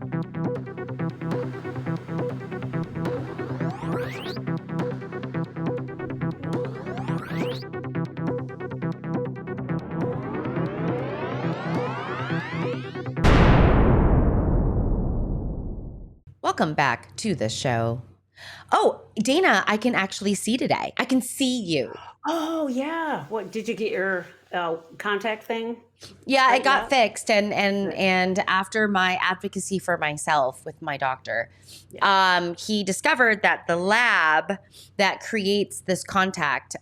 Welcome back to the show. Oh, Dana, I can actually see today. I can see you. Oh yeah. What did you get your contact thing? Yeah, it got Out? fixed, and after my advocacy for myself with my doctor, he discovered that the lab that creates this contact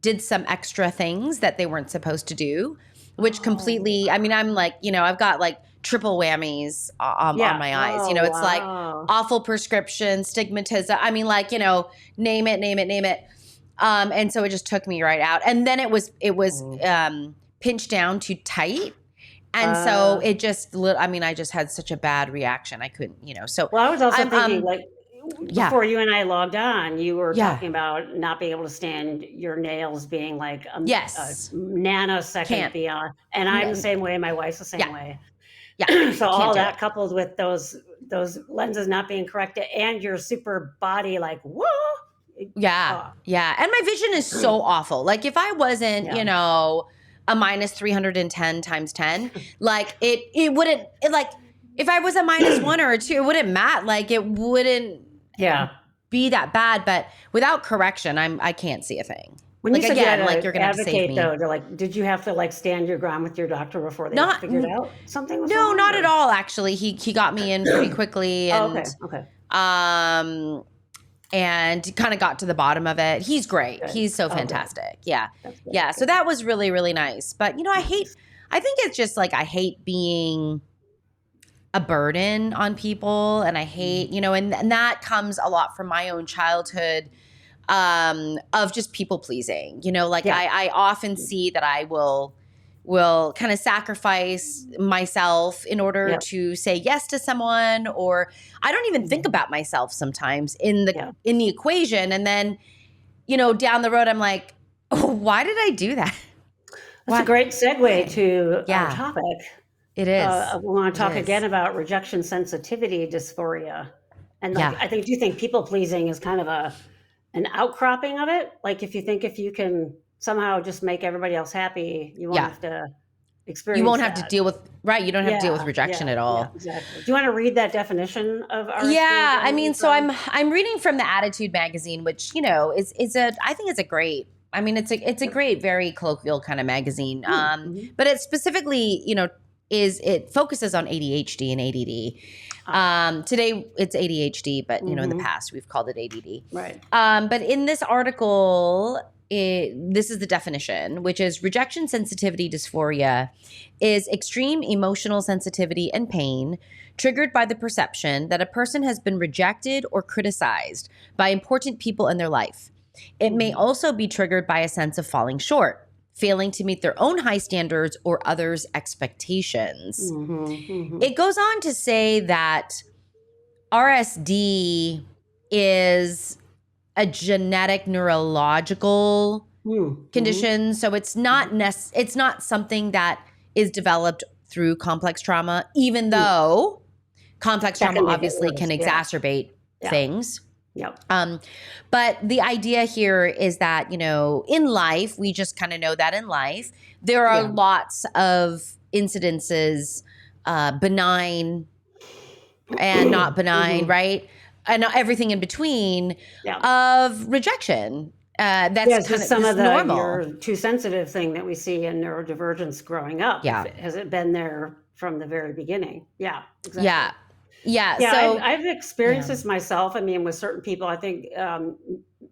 did some extra things that they weren't supposed to do, which completely. I mean, I'm like, I've got like triple whammies on my eyes. It's like awful prescription, stigmatism. I mean, like, name it. And so it just took me right out. And then it was pinched down too tight. And so it just, I just had such a bad reaction. I couldn't, so. Well, I was also thinking before you and I logged on, you were talking about not being able to stand your nails being like a nanosecond beyond. And I'm the same way. My wife's the same way. Yeah. So all that coupled with those lenses not being corrected and your super body like, whoa. Yeah. And my vision is so awful. Like if I wasn't, a minus 310 times 10, like it wouldn't, like if I was a minus 1 or a 2, it wouldn't matter. Like it wouldn't be that bad. But without correction, I can't see a thing. When like you said again, you like you're gonna have to save me. Though, did you have to stand your ground with your doctor before they figured out something was wrong? No, not at all. Actually, he got me in pretty quickly, and okay. And kind of got to the bottom of it. He's great. Good. He's so fantastic. Yeah. So that was really, really nice. But I think it's just like I hate being a burden on people, and I hate, and that comes a lot from my own childhood. Of just people pleasing, I often see that I will kind of sacrifice myself in order to say yes to someone, or I don't even think about myself sometimes in the equation. And then, down the road, I'm like, oh, why did I do that? That's a great segue to our topic. It is. We want to talk again about rejection sensitivity dysphoria. And I do think people pleasing is kind of an outcropping of it. Like if you can somehow just make everybody else happy, you won't have to experience You won't have to deal with, you don't have to deal with rejection at all. Yeah, exactly. Do you want to read that definition of RSD? Yeah, I mean, so I'm reading from the Attitude magazine, which, I think it's a great, it's a great, very colloquial kind of magazine. But it specifically, it focuses on ADHD and ADD. Today it's ADHD, but in the past we've called it ADD. Right. But in this article, this is the definition, which is rejection sensitivity dysphoria is extreme emotional sensitivity and pain triggered by the perception that a person has been rejected or criticized by important people in their life. It may also be triggered by a sense of falling short, failing to meet their own high standards or others' expectations. It goes on to say that RSD is a genetic neurological condition. So it's not it's not something that is developed through complex trauma, even though complex trauma obviously can exacerbate things. Yep. But the idea here is that, in life, we just kind of know that in life, there are lots of incidences, benign and not benign, right? And everything in between of rejection. That's kind of some of the normal. You're too sensitive thing that we see in neurodivergence growing up. Yeah. Has it been there from the very beginning? Yeah, exactly. Yeah. So I've experienced this myself. I mean, with certain people, I think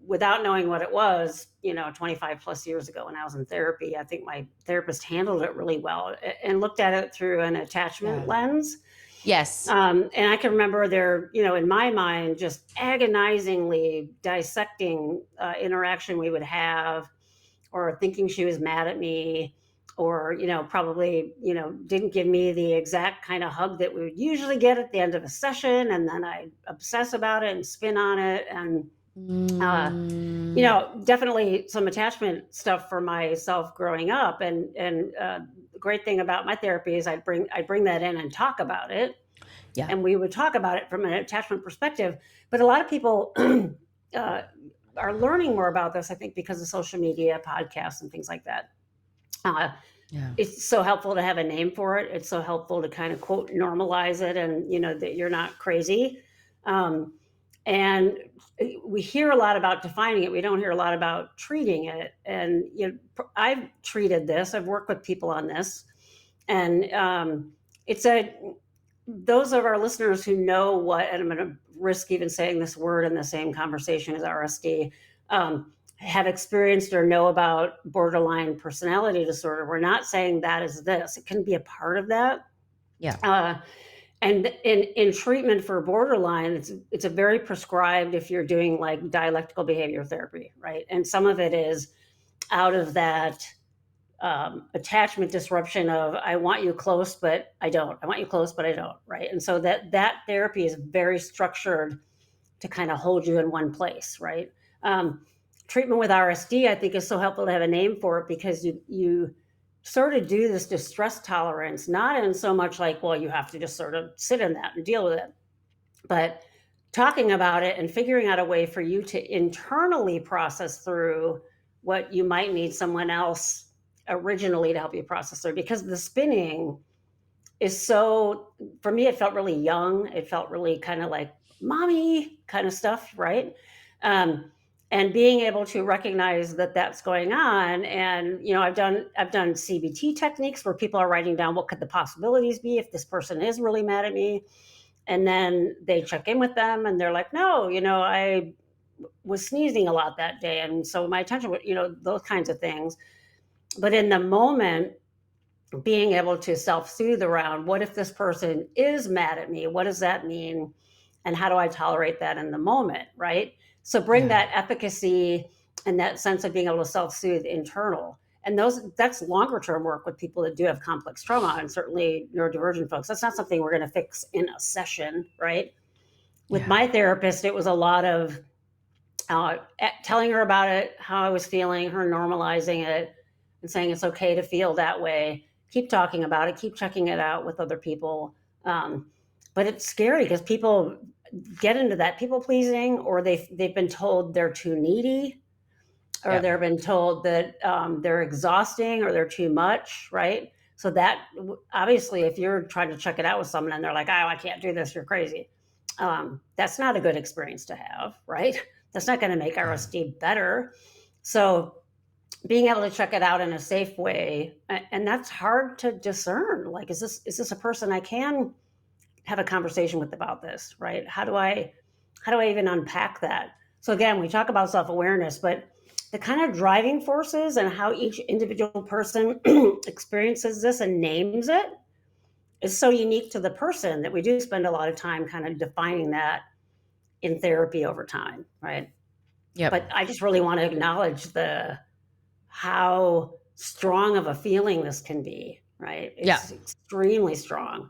without knowing what it was, 25 plus years ago when I was in therapy, I think my therapist handled it really well and looked at it through an attachment lens. Yes. And I can remember there, in my mind, just agonizingly dissecting interaction we would have, or thinking she was mad at me, or, probably, didn't give me the exact kind of hug that we would usually get at the end of a session. And then I'd obsess about it and spin on it. And Definitely some attachment stuff for myself growing up. And the great thing about my therapy is I bring that in and talk about it. Yeah. And we would talk about it from an attachment perspective. But a lot of people are learning more about this, I think, because of social media, podcasts, and things like that. It's so helpful to have a name for it. It's so helpful to kind of quote normalize it, and that you're not crazy. And we hear a lot about defining it. We don't hear a lot about treating it. And I've treated this. I've worked with people on this, and those of our listeners who know what, and I'm going to risk even saying this word in the same conversation as RSD, have experienced or know about borderline personality disorder. We're not saying that is this. It can be a part of that. Yeah. And in treatment for borderline, it's a very prescribed if you're doing like dialectical behavior therapy, right? And some of it is out of that attachment disruption of I want you close, but I don't. I want you close, but I don't, right? And so that therapy is very structured to kind of hold you in one place, right? Treatment with RSD, I think, is so helpful to have a name for it, because you sort of do this distress tolerance, not in so much like, well, you have to just sort of sit in that and deal with it, but talking about it and figuring out a way for you to internally process through what you might need someone else originally to help you process through. Because the spinning is so, for me, it felt really young. It felt really kind of like mommy kind of stuff, right? And being able to recognize that that's going on. And I've done CBT techniques where people are writing down what could the possibilities be if this person is really mad at me, and then they check in with them and they're like, no, I was sneezing a lot that day, and so my attention, those kinds of things. But in the moment, being able to self-soothe around, what if this person is mad at me? What does that mean? And how do I tolerate that in the moment, right? So bring that efficacy and that sense of being able to self-soothe internal. And that's longer term work with people that do have complex trauma, and certainly neurodivergent folks. That's not something we're going to fix in a session, right? With my therapist, it was a lot of telling her about it, how I was feeling, her normalizing it, and saying it's okay to feel that way. Keep talking about it, keep checking it out with other people. But it's scary because people get into that people pleasing, or they've been told they're too needy, or they've been told that they're exhausting or they're too much, right? So that obviously, if you're trying to check it out with someone and they're like, oh, I can't do this, you're crazy. That's not a good experience to have, right? That's not going to make RSD better. So being able to check it out in a safe way, and that's hard to discern. Like, is this a person I can have a conversation with about this, right? How do I even unpack that? So again, we talk about self-awareness, but the kind of driving forces and how each individual person experiences this and names it is so unique to the person that we do spend a lot of time kind of defining that in therapy over time, right? Yeah. But I just really want to acknowledge how strong of a feeling this can be, right? It's extremely strong.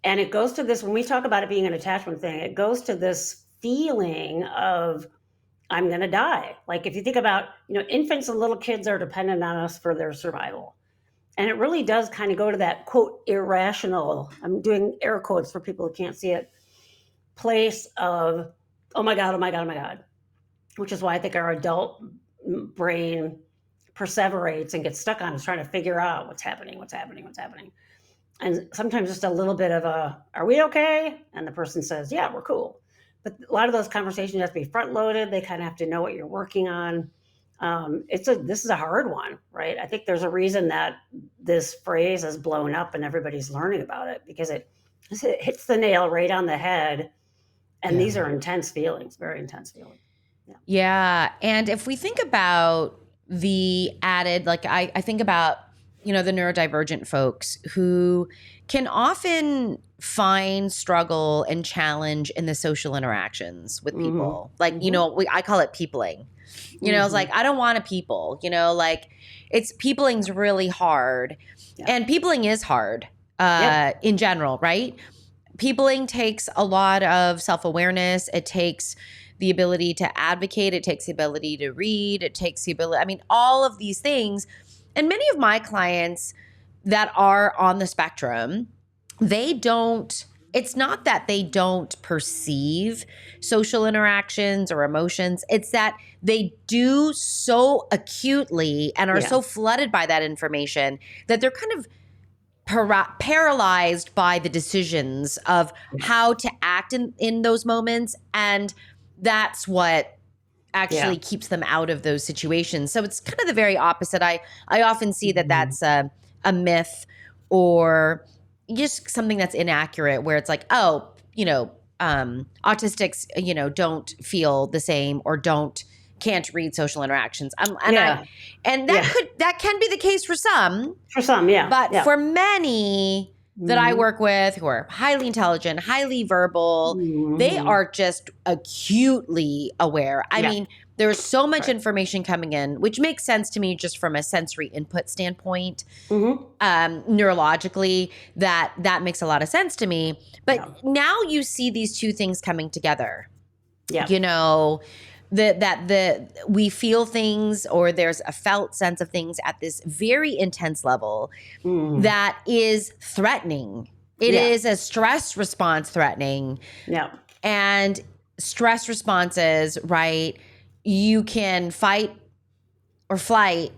And it goes to this, when we talk about it being an attachment thing, it goes to this feeling of, I'm going to die. Like if you think about, infants and little kids are dependent on us for their survival. And it really does kind of go to that, quote, irrational, I'm doing air quotes for people who can't see it, place of, oh my God, oh my God, oh my God. Which is why I think our adult brain perseverates and gets stuck on is trying to figure out what's happening. And sometimes just a little bit of are we okay? And the person says, yeah, we're cool. But a lot of those conversations have to be front loaded. They kind of have to know what you're working on. This is a hard one, right? I think there's a reason that this phrase has blown up and everybody's learning about it, because it hits the nail right on the head. And these are intense feelings, very intense feelings. Yeah. And if we think about the added, like I think about, the neurodivergent folks who can often find struggle and challenge in the social interactions with people. Like, I call it peopling. It's like, I don't want to people, peopling's really hard. Yeah. And peopling is hard in general, right? Peopling takes a lot of self-awareness. It takes the ability to advocate. It takes the ability to read. It takes the ability, I mean, all of these things. And many of my clients that are on the spectrum, it's not that they don't perceive social interactions or emotions. It's that they do so acutely and are so flooded by that information that they're kind of paralyzed by the decisions of how to act in those moments. And that's what actually keeps them out of those situations. So it's kind of the very opposite. I often see that that's a myth or just something that's inaccurate, where it's like, oh, autistics, don't feel the same or can't read social interactions. That can be the case for some. For some, yeah. But for many that I work with who are highly intelligent, highly verbal, they are just acutely aware. I mean, there's so much information coming in, which makes sense to me just from a sensory input standpoint, neurologically, that makes a lot of sense to me. But now you see these two things coming together. Yeah. We feel things, or there's a felt sense of things at this very intense level that is threatening. It is a stress response threatening. Yeah. And stress responses, right? You can fight or flight.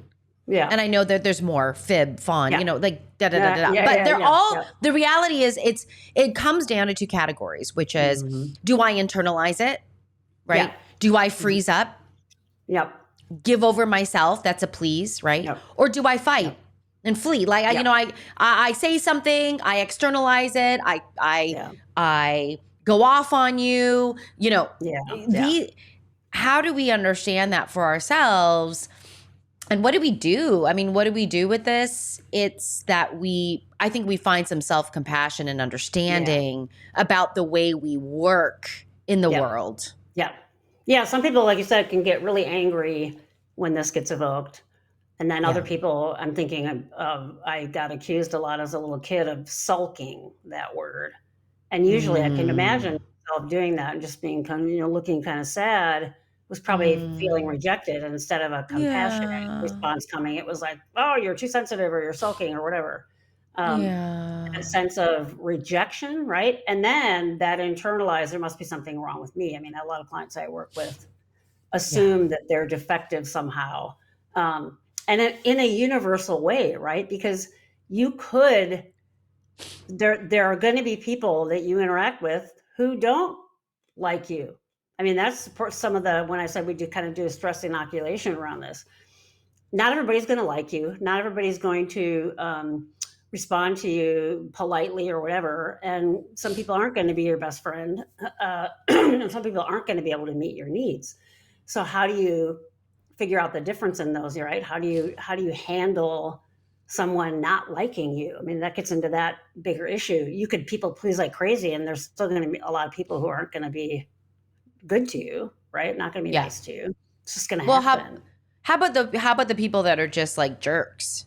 Yeah. And I know that there's more fib, fawn, like da da da da. Yeah, but they're all, the reality is it comes down to two categories, which is, do I internalize it? Right? Yeah. Do I freeze up? Yep. Give over myself? That's a please, right? Yep. Or do I fight and flee? Like, I say something, I externalize it, I go off on you, how do we understand that for ourselves? And what do we do? I mean, what do we do with this? It's that I think we find some self-compassion and understanding about the way we work in the world. Yeah. Yeah. Some people, like you said, can get really angry when this gets evoked. And then other people, I'm thinking of, I got accused a lot as a little kid of sulking, that word. And usually I can imagine myself doing that and just being kind of, looking kind of sad, was probably feeling rejected, instead of a compassionate response coming. It was like, oh, you're too sensitive, or you're sulking, or whatever. A sense of rejection, right? And then that internalized, there must be something wrong with me. I mean, a lot of clients I work with assume that they're defective somehow. And in a universal way, right? Because there are going to be people that you interact with who don't like you. I mean, that's some of when I said we do kind of do a stress inoculation around this. Not everybody's going to like you. Not everybody's going to respond to you politely or whatever. And some people aren't going to be your best friend. And some people aren't going to be able to meet your needs. So how do you figure out the difference in those, right? How do you handle someone not liking you? I mean, that gets into that bigger issue. You could people please like crazy, and there's still going to be a lot of people who aren't going to be good to you, right? Not going to be nice to you. It's just going to happen. How about the people that are just like jerks?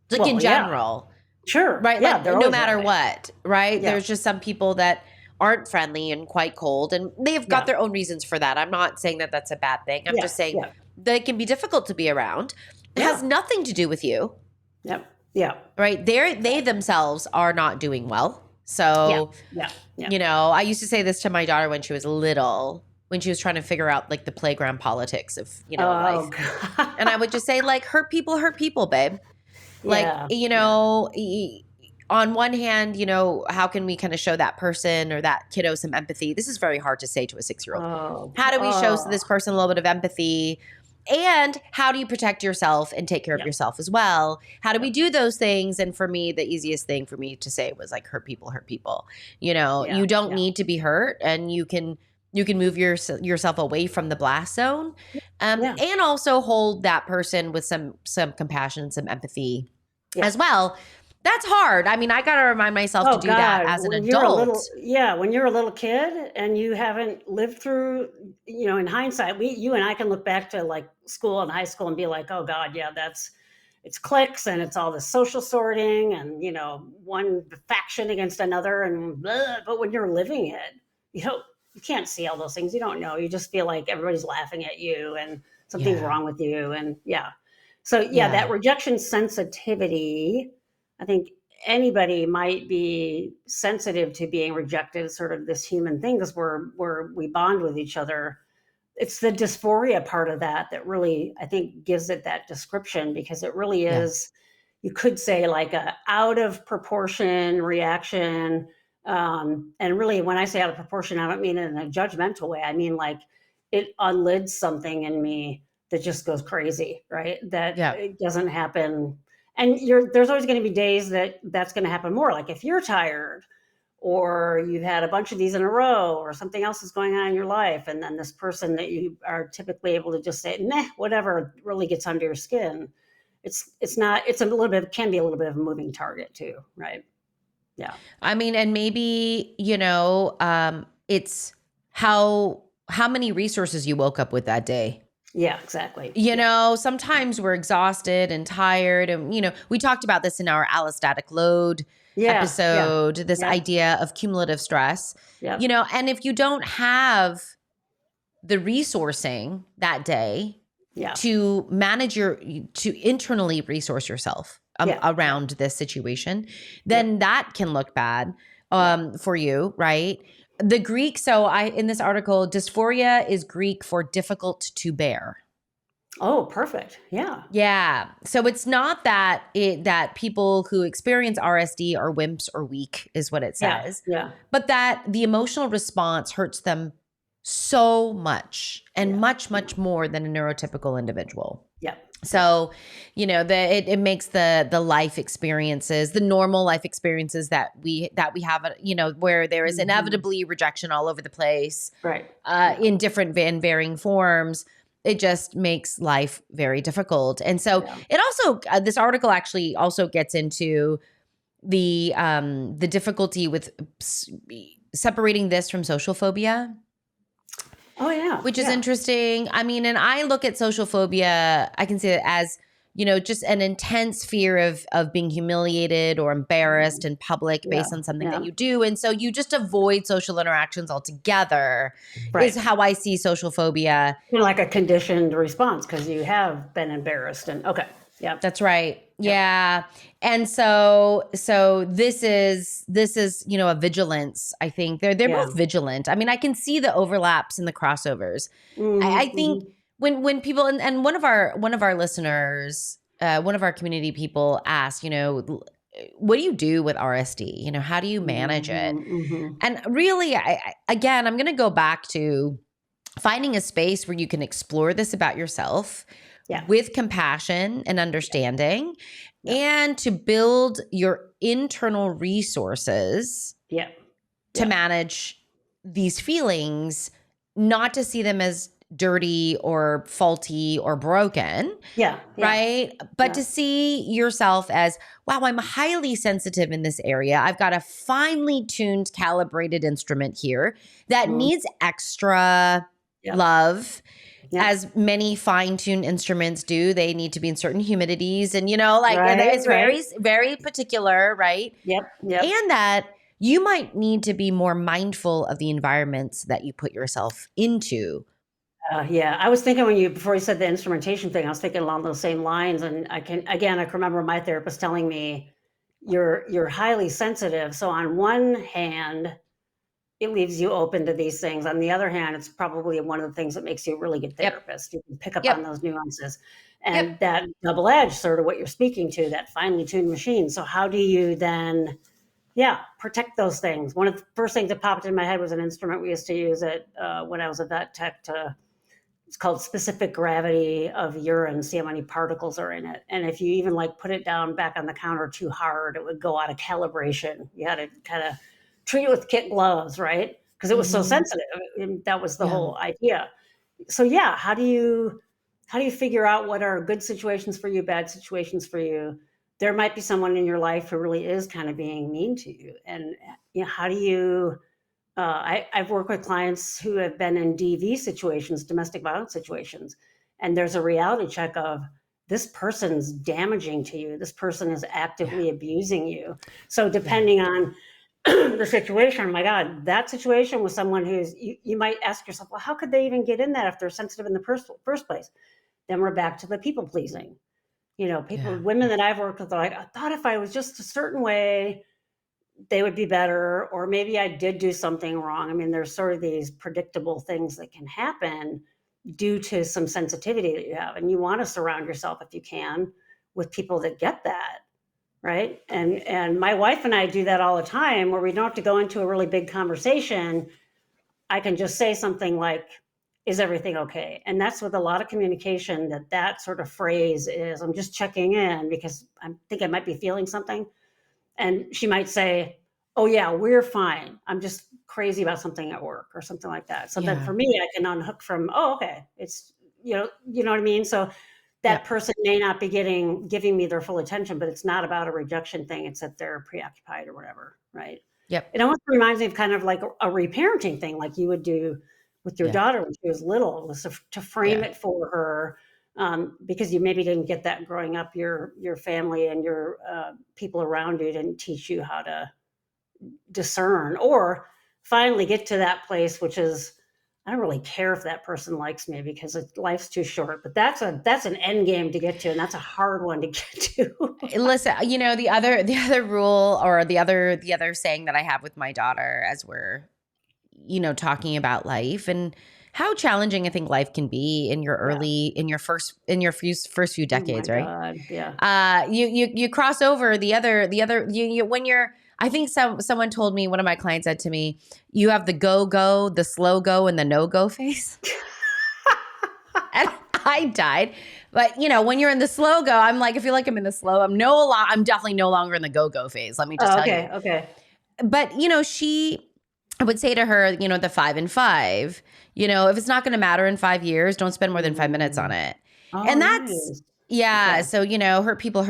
Like in general. Sure. Right? Yeah, like no matter what, right? Yeah. There's just some people that aren't friendly and quite cold, and they've got their own reasons for that. I'm not saying that that's a bad thing. I'm just saying they can be difficult to be around. It has nothing to do with you. Yep. Yeah. Right? They themselves are not doing well. So, I used to say this to my daughter when she was little, when she was trying to figure out like the playground politics of, life. God. And I would just say, like, hurt people, babe. Like, on one hand, how can we kind of show that person or that kiddo some empathy? This is very hard to say to a 6-year-old. How do we show this person a little bit of empathy? And how do you protect yourself and take care of yourself as well? How do we do those things? And for me, the easiest thing for me to say was like, hurt people. You don't need to be hurt, and you can move yourself away from the blast zone, and also hold that person with some compassion, some empathy as well. That's hard. I mean, I got to remind myself to do that as an adult. When you're a little kid and you haven't lived through, in hindsight, you and I can look back to like school and high school and be like, oh God, it's cliques and it's all the social sorting and, one faction against another and blah. But when you're living it, you can't see all those things. You don't know. You just feel like everybody's laughing at you and something's Yeah. wrong with you. And yeah. So yeah, Yeah. that rejection sensitivity, I think anybody might be sensitive to being rejected, sort of this human thing, because we bond with each other. It's the dysphoria part of that really, I think, gives it that description, because it really Yeah. is, you could say, like a out of proportion reaction. And really, when I say out of proportion, I don't mean it in a judgmental way. I mean, like, it unlids something in me that just goes crazy, right? That Yeah. it doesn't happen. And there's always going to be days that's going to happen more. Like if you're tired, or you've had a bunch of these in a row, or something else is going on in your life, and then this person that you are typically able to just say, meh, whatever, really gets under your skin. It's not, it's a little bit, can be a little bit of a moving target too, right? Yeah. I mean, and maybe, it's how many resources you woke up with that day. Yeah, exactly. Yeah. Sometimes we're exhausted and tired. And, we talked about this in our allostatic load Yeah. Yeah. episode, this Yep. idea of cumulative stress, Yep. and if you don't have the resourcing that day Yeah. to to internally resource yourself Yeah. around this situation, then that can look bad for you, right? The Greek, in this article, dysphoria is Greek for difficult to bear. Oh, perfect. Yeah. Yeah. So it's not that that people who experience RSD are wimps or weak, is what it Yeah. says, Yeah. but that the emotional response hurts them so much and Yeah. much, much more than a neurotypical individual. Yeah. So, it makes the life experiences, the normal life experiences that we have, where there is inevitably rejection all over the place, Right. in different and varying forms. It just makes life very difficult. And so it also, this article actually also gets into the difficulty with separating this from social phobia. Oh yeah. Which is interesting. I mean, and I look at social phobia, I can see it as, just an intense fear of being humiliated or embarrassed in public based on something that you do. And so you just avoid social interactions altogether, is how I see social phobia. Like a conditioned response because you have been embarrassed. And okay. Yeah. That's right. Yeah. And so this is, a vigilance. I think they're both vigilant. I mean, I can see the overlaps and the crossovers. I think when people, and one of our listeners, one of our community people asked, what do you do with RSD? How do you manage it? And really, again, I'm going to go back to finding a space where you can explore this about yourself with compassion and understanding, and to build your internal resources to manage these feelings, not to see them as dirty or faulty or broken. Right? But to see yourself as, wow, I'm highly sensitive in this area. I've got a finely tuned, calibrated instrument here that needs extra love. As many fine-tuned instruments do. They need to be in certain humidities, and it's very, very particular, right? Yep. And that you might need to be more mindful of the environments that you put yourself into. I was thinking before you said the instrumentation thing, I was thinking along those same lines. And I can remember my therapist telling me, you're highly sensitive. So on one hand, it leaves you open to these things. On the other hand, it's probably one of the things that makes you a really good therapist. You can pick up on those nuances, and that double edge, sort of what you're speaking to, that finely tuned machine. So how do you then, protect those things? One of the first things that popped in my head was an instrument we used to use when I was a vet tech it's called specific gravity of urine, see how many particles are in it. And if you even put it down back on the counter too hard, it would go out of calibration. You had to kind of treat it with kit gloves, right? Because it was so sensitive. And that was the whole idea. So how do you figure out what are good situations for you, bad situations for you? There might be someone in your life who really is kind of being mean to you. And how do you I've worked with clients who have been in DV situations, domestic violence situations, and there's a reality check of, this person's damaging to you. This person is actively abusing you. So depending on the situation. Oh my God, that situation with someone who's, you might ask yourself, well, how could they even get in that if they're sensitive in the first place? Then we're back to the people pleasing. People, Yeah. women that I've worked with are like, I thought if I was just a certain way, they would be better, or maybe I did do something wrong. I mean, there's sort of these predictable things that can happen due to some sensitivity that you have. And you want to surround yourself, if you can, with people that get that. Right. And my wife and I do that all the time, where we don't have to go into a really big conversation. I can just say something like, is everything okay? And that's with a lot of communication, that sort of phrase is, I'm just checking in because I think I might be feeling something. And she might say, oh yeah, we're fine. I'm just crazy about something at work or something like that. So then Yeah. for me, I can unhook from, oh, okay, it's, you know what I mean? So that Yep. person may not be giving me their full attention, but it's not about a rejection thing. It's that they're preoccupied or whatever. Right. Yep. It almost reminds me of kind of like a reparenting thing, like you would do with your Yeah. daughter when she was little, was to frame Yeah. it for her, because you maybe didn't get that growing up. Your family and your people around you didn't teach you how to discern, or finally get to that place, which is, I don't really care if that person likes me because life's too short. But that's an end game to get to, and that's a hard one to get to. Listen, the other rule, or the other saying that I have with my daughter, as we're, talking about life and how challenging I think life can be in your Yeah. first few Oh my decades, right? God. Yeah. You cross over when you're, I think someone told me, one of my clients said to me, you have the go, the slow go, and the no go phase. And I died. But when you're in the slow go, I'm like, I feel like I'm in the slow. I'm definitely no longer in the go phase. Let me just Oh, tell okay. you. Okay. But I would say to her, the 5 and 5, if it's not going to matter in 5 years, don't spend more than 5 minutes on Mm. it. Oh, And that's, nice. yeah. Okay. So, hurt people,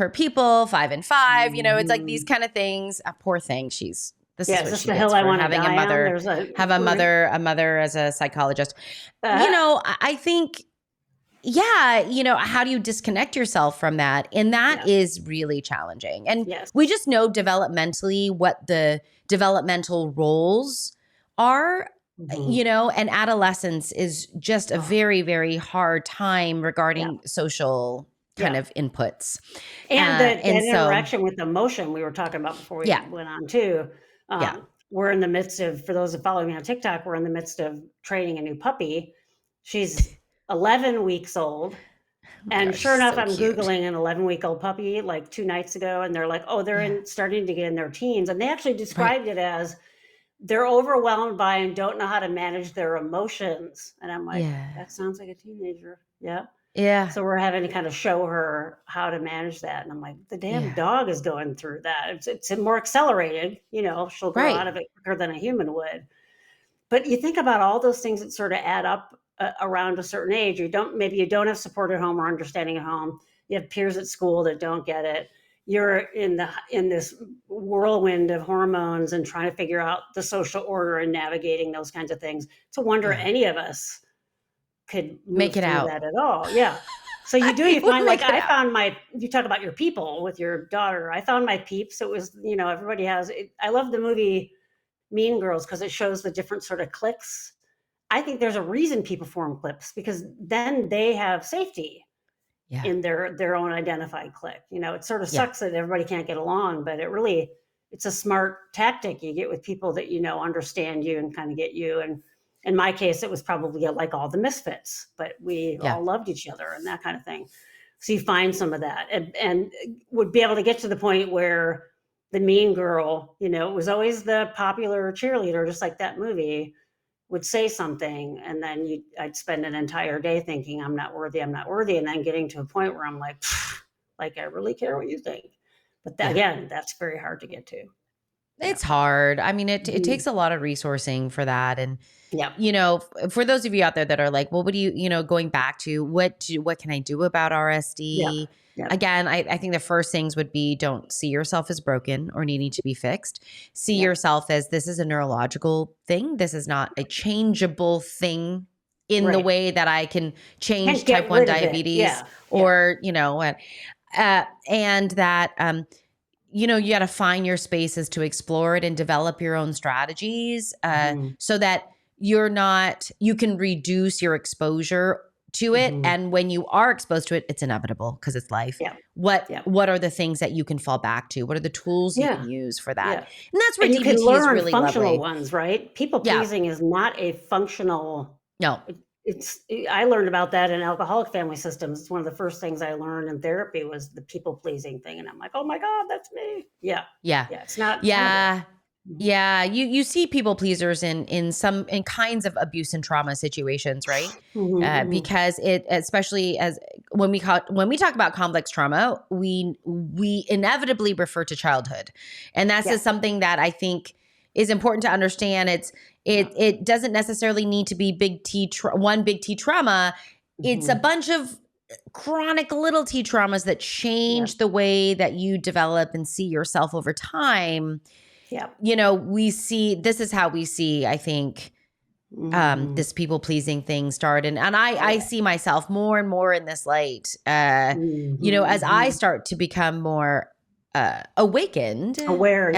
5 and 5, it's like these Mhm. kind of things. Poor thing. This Yeah. is Is what this she the hill gets I for want to having a die on? mother, There's a have a mother as a psychologist. uh, I think, yeah, how do you disconnect yourself from that? And that yeah. is really challenging. And Yes. we just know developmentally what the developmental roles are, Mhm. and adolescence is just a Oh, very, very hard time yeah. regarding social kind Yeah. of inputs. And that And so, interaction with emotion we were talking about before we yeah, went on too. yeah, We're in the midst of, for those that follow me on TikTok, we're in the midst of training a new puppy. She's 11 weeks old. oh my And gosh, sure enough, so I'm cute. Googling an 11-week-old puppy like 2 nights ago, and they're like, oh, they're Yeah, starting to get in their teens. And they actually right. described it as they're overwhelmed by and don't know how to manage their emotions. And I'm like, Yeah, that sounds like a teenager. Yeah. yeah, So we're having to kind of show her how to manage that. And I'm like, the damn yeah, dog is going through that. It's more accelerated, she'll grow right. out of it quicker than a human would. But you think about all those things that sort of add up around a certain age. Maybe you don't have support at home or understanding at home. You have peers at school that don't get it. You're in this whirlwind of hormones and trying to figure out the social order and navigating those kinds of things. It's a wonder Yeah. any of us could move Make it through out. that at all. Yeah. So you Would find, like, make it I out. found you talk about your people with your daughter. I found my peeps. It was, everybody has it. I love the movie Mean Girls because it shows the different sort of cliques. I think there's a reason people form cliques, because then they have safety Yeah. in their own identified clique. It sort of Yeah. sucks that everybody can't get along, but it's a smart tactic you get with people that understand you and kind of get you. And in my case, it was probably like all the misfits, but we Yeah. all loved each other and that kind of thing. So you find some of that, and would be able to get to the point where the mean girl, was always the popular cheerleader, just like that movie, would say something, and then I'd spend an entire day thinking I'm not worthy, and then getting to a point where I'm like, like, I really care what you think. But Yeah. again, that's very hard to get to. Yeah. It's hard. I mean, it Mhm. takes a lot of resourcing for that. And, Yeah. for those of you out there that are like, well, what do going back to what can I do about Yeah. RSD? Yeah. Again, I think the first things would be, don't see yourself as broken or needing to be fixed. See Yeah. yourself as, this is a neurological thing. This is not a changeable thing in the Right. way that I can change Can't type get 1 rid of it. diabetes, Yeah. Yeah. or, and that, you got to find your spaces to explore it and develop your own strategies so that you can reduce your exposure to it. And when you are exposed to it, it's inevitable because it's life. Yeah. What are the things that you can fall back to? What are the tools you can use for that? Yeah. And that's where And you can DBT is learn really functional lovely. ones, right? People pleasing is not a functional. No. I learned about that in Alcoholic Family Systems. It's one of the first things I learned in therapy was the people pleasing thing. And I'm like, oh my God, that's me. Yeah. Yeah. It's not. Yeah. Yeah. You see people pleasers in kinds of abuse and trauma situations, right? Because it, especially as when we talk about complex trauma, we inevitably refer to childhood. And that's just something that I think is important to understand. It doesn't necessarily need to be one big T trauma. It's a bunch of chronic little T traumas that change the way that you develop and see yourself over time. Yeah. This is how we see, I think, this people pleasing thing start. And I see myself more and more in this light, as I start to become more awakened, aware,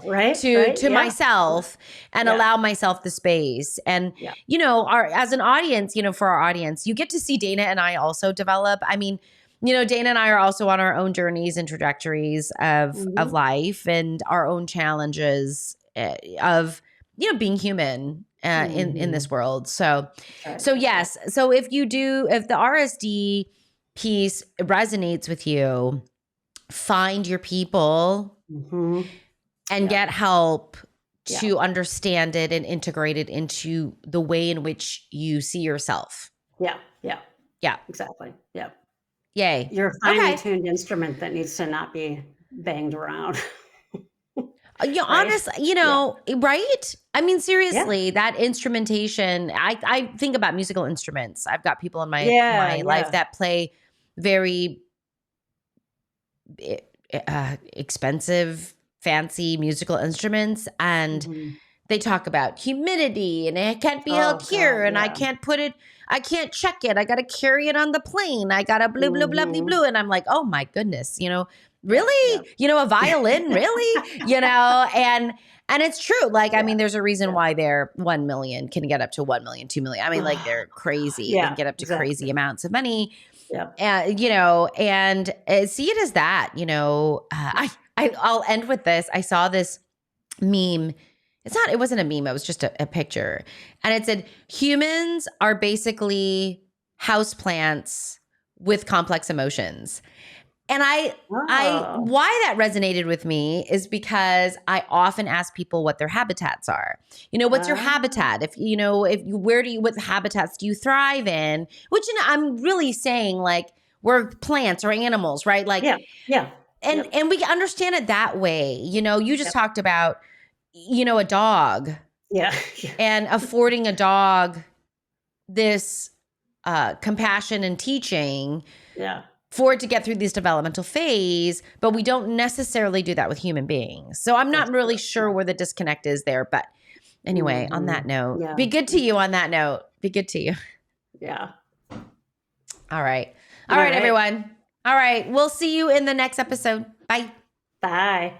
right, to myself and allow myself the space. And as an audience, for our audience, you get to see Dana and I also develop. I mean, Dana and I are also on our own journeys and trajectories of life and our own challenges of being human in this world. So yes. So if the RSD piece resonates with you, find your people and get help to understand it and integrate it into the way in which you see yourself. Yeah. Exactly. Yeah. Yay. You're a finely tuned instrument that needs to not be banged around. Honestly, right? I mean, seriously, that instrumentation, I think about musical instruments. I've got people in my life that play very expensive, fancy musical instruments, and they talk about humidity and it can't be held here, and I can't check it. I got to carry it on the plane. I got to blue, blue, blah, blah, blue. And I'm like, oh my goodness, really? A violin, really? And it's true. Like, I mean, there's a reason why they're 1 million can get up to 1 million, 2 million. I mean, like they're crazy. They can get up to crazy amounts of money. And see it as that, I'll end with this. I saw this meme. It wasn't a meme. It was just a picture. And it said, humans are basically houseplants with complex emotions. And why that resonated with me is because I often ask people what their habitats are. What's your habitat? What habitats do you thrive in? Which I'm really saying, like, we're plants or animals, right? Like, and we understand it that way. You just talked about, a dog. Yeah. And affording a dog this compassion and teaching. Yeah. For it to get through this developmental phase, but we don't necessarily do that with human beings. So I'm not really sure where the disconnect is there. But anyway, on that note, be good to you on that note. Be good to you. Yeah. All right. All right, everyone. All right. We'll see you in the next episode. Bye. Bye.